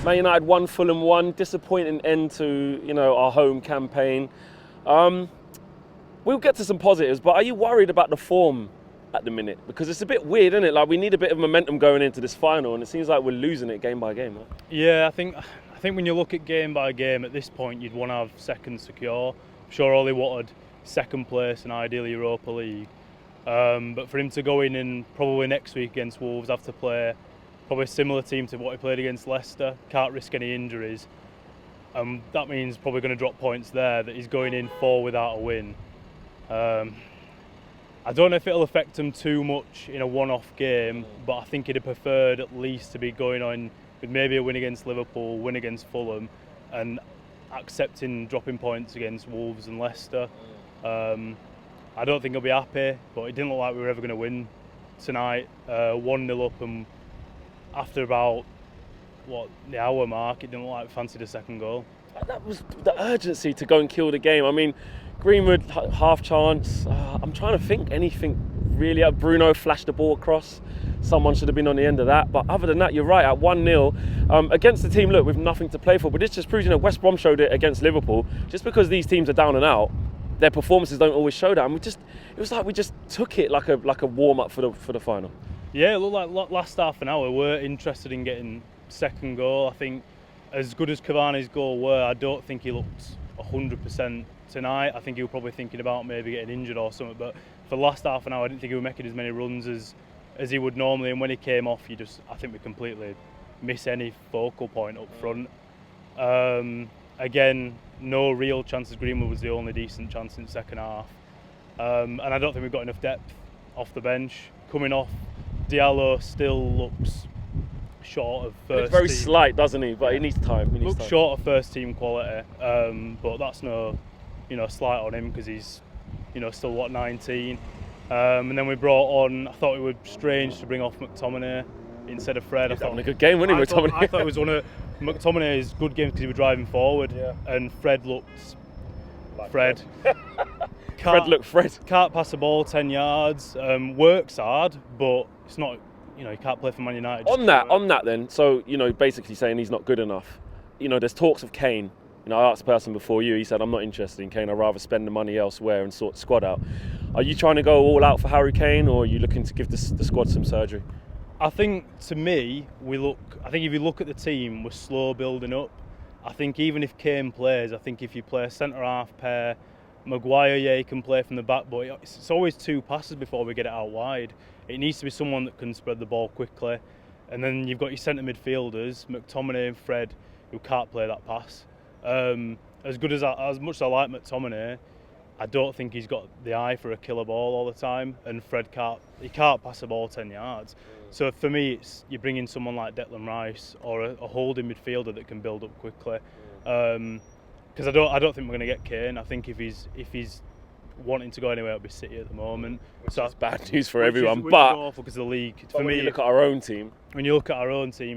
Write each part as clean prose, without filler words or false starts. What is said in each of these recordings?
Man United 1, Fulham 1. Disappointing end to, our home campaign. We'll get to some positives, but are you worried about the form at the minute? Because it's a bit weird, isn't it? Like, we need a bit of momentum going into this final, and it seems like we're losing it game by game. Right? Yeah, I think when you look at game by game, at this point, you'd want to have second secure. I'm sure Ollie wanted second place and ideally Europa League. But for him to go in and probably next week against Wolves have to play probably a similar team to what he played against Leicester, can't risk any injuries. That means probably going to drop points there, that he's going in 4 without a win. I don't know if it'll affect him too much in a one-off game, but I think he'd have preferred at least to be going on with maybe a win against Liverpool, win against Fulham, and accepting dropping points against Wolves and Leicester. I don't think he'll be happy, but it didn't look like we were ever going to win tonight. 1-0 up, and after about the hour mark, it didn't look like we fancied a second goal. That was the urgency to go and kill the game. I mean, Greenwood, half chance. I'm trying to think anything really. Bruno flashed the ball across. Someone should have been on the end of that. But other than that, you're right, at 1-0, against the team, look, with nothing to play for. But this just proves, West Brom showed it against Liverpool. Just because these teams are down and out, their performances don't always show that. And it was like we just took it like a warm-up for the final. Yeah, it looked like last half an hour we're interested in getting second goal. I think as good as Cavani's goal were, I don't think he looked 100% tonight. I think he was probably thinking about maybe getting injured or something. But for the last half an hour, I didn't think he was making as many runs as he would normally. And when he came off, I think we completely miss any focal point up front. Again, no real chances. Greenwood was the only decent chance in the second half. And I don't think we've got enough depth off the bench. Coming off, Diallo still looks short of first It's very team. slight, doesn't he? But he needs time. Looks short of first team quality. But that's no, slight on him because he's, still 19. And then we brought on. I thought it was strange to bring off McTominay instead of Fred. He's having a good game, wasn't he, McTominay? I thought it was one of McTominay's good games because he was driving forward, and Fred looked like Fred. Fred looked Fred. Can't pass the ball 10 yards. Works hard, but it's not. He can't play for Man United. On that then, so, basically saying he's not good enough. There's talks of Kane. I asked the person before you, he said, I'm not interested in Kane, I'd rather spend the money elsewhere and sort the squad out. Are you trying to go all out for Harry Kane, or are you looking to give the squad some surgery? I think, to me, I think if you look at the team, we're slow building up. I think even if Kane plays, I think if you play a centre-half pair, Maguire, he can play from the back, but it's always 2 passes before we get it out wide. It needs to be someone that can spread the ball quickly. And then you've got your centre midfielders, McTominay and Fred, who can't play that pass. As much as I like McTominay, I don't think he's got the eye for a killer ball all the time, and Fred can't pass the ball 10 yards. So for me, it's you bring in someone like Declan Rice or a holding midfielder that can build up quickly. Because I don't think we're going to get Kane. I think if he's wanting to go anywhere, it'll be City at the moment. So that's bad news for everyone. Which but is awful because of the league. For when me, you look at our own team,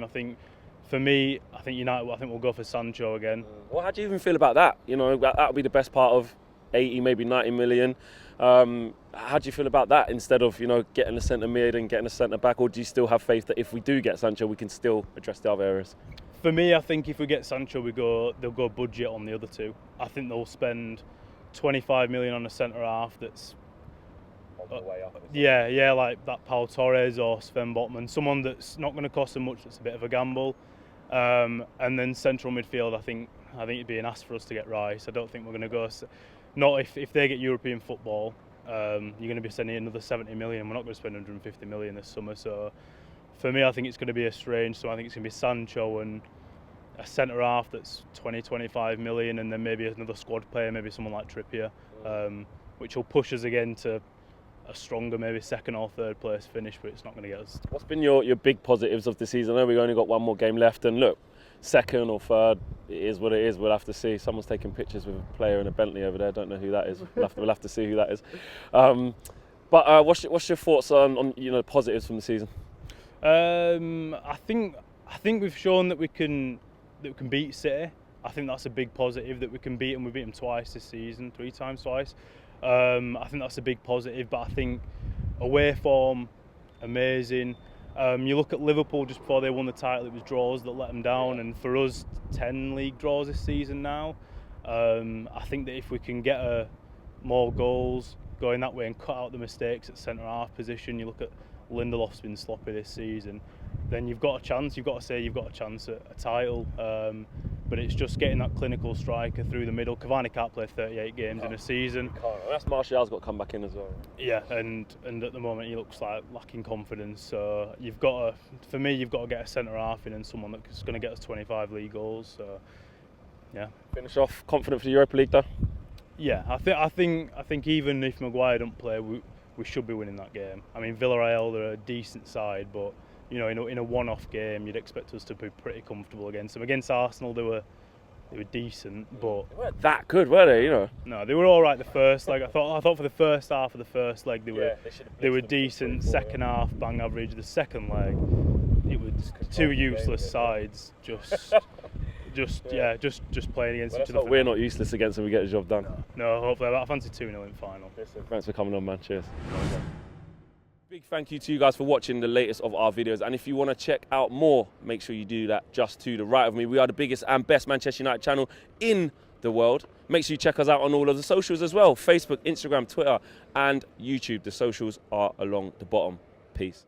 I think. For me, I think United. I think we'll go for Sancho again. Well, how do you even feel about that? That would be the best part of 80, maybe 90 million. How do you feel about that instead of getting a centre mid and getting a centre back, or do you still have faith that if we do get Sancho, we can still address the other areas? For me, I think if we get Sancho, they'll go budget on the other 2. I think they'll spend 25 million on a centre half that's on the way up. Like that Pau Torres or Sven Botman, someone that's not going to cost them much. That's a bit of a gamble. And then central midfield, I think it'd be an ask for us to get Rice. I don't think we're going to go. Not if they get European football, you're going to be spending another 70 million. We're not going to spend 150 million this summer. So for me, I think it's going to be a strange. So I think it's going to be Sancho and a centre half that's 20-25 million, and then maybe another squad player, maybe someone like Trippier, which will push us again to a stronger, maybe second or third place finish, but it's not going to get us. What's been your big positives of the season? I know we've only got one more game left, and look, second or third, it is what it is. We'll have to see. Someone's taking pictures with a player in a Bentley over there. Don't know who that is. We'll have to see who that is. But what's your thoughts on positives from the season? I think we've shown that we can beat City. I think that's a big positive, that we can beat them. We beat them twice this season, 3 times twice. I think that's a big positive, but I think away form, amazing. You look at Liverpool just before they won the title, it was draws that let them down, and for us, 10 league draws this season now. I think that if we can get more goals going that way and cut out the mistakes at centre-half position, you look at Lindelof's been sloppy this season, then you've got a chance. You've got to say you've got a chance at a title. But it's just getting that clinical striker through the middle. Cavani can't play 38 games in a season. That's Martial's got to come back in as well. Yeah, and at the moment he looks like lacking confidence. So you've got to get a centre half in and someone that's going to get us 25 league goals. So yeah. Finish off confident for the Europa League though. Yeah, I think even if Maguire don't play, we should be winning that game. I mean, Villarreal, they're a decent side, but you know, in a one-off game, you'd expect us to be pretty comfortable against them. Against Arsenal, they were decent, but they weren't that good, were they? You know. No, they were all right the first leg. I thought for the first half of the first leg they were decent. Second half, bang average. The second leg, it was two useless sides, just playing against each other. We're not useless against them. We get the job done. No, hopefully I fancy 2-0 in final. Thanks for coming on, man. Cheers. Big thank you to you guys for watching the latest of our videos, and if you want to check out more, make sure you do that just to the right of me. We are the biggest and best Manchester United channel in the world. Make sure you check us out on all of the socials as well: Facebook, Instagram, Twitter and YouTube. The socials are along the bottom. Peace.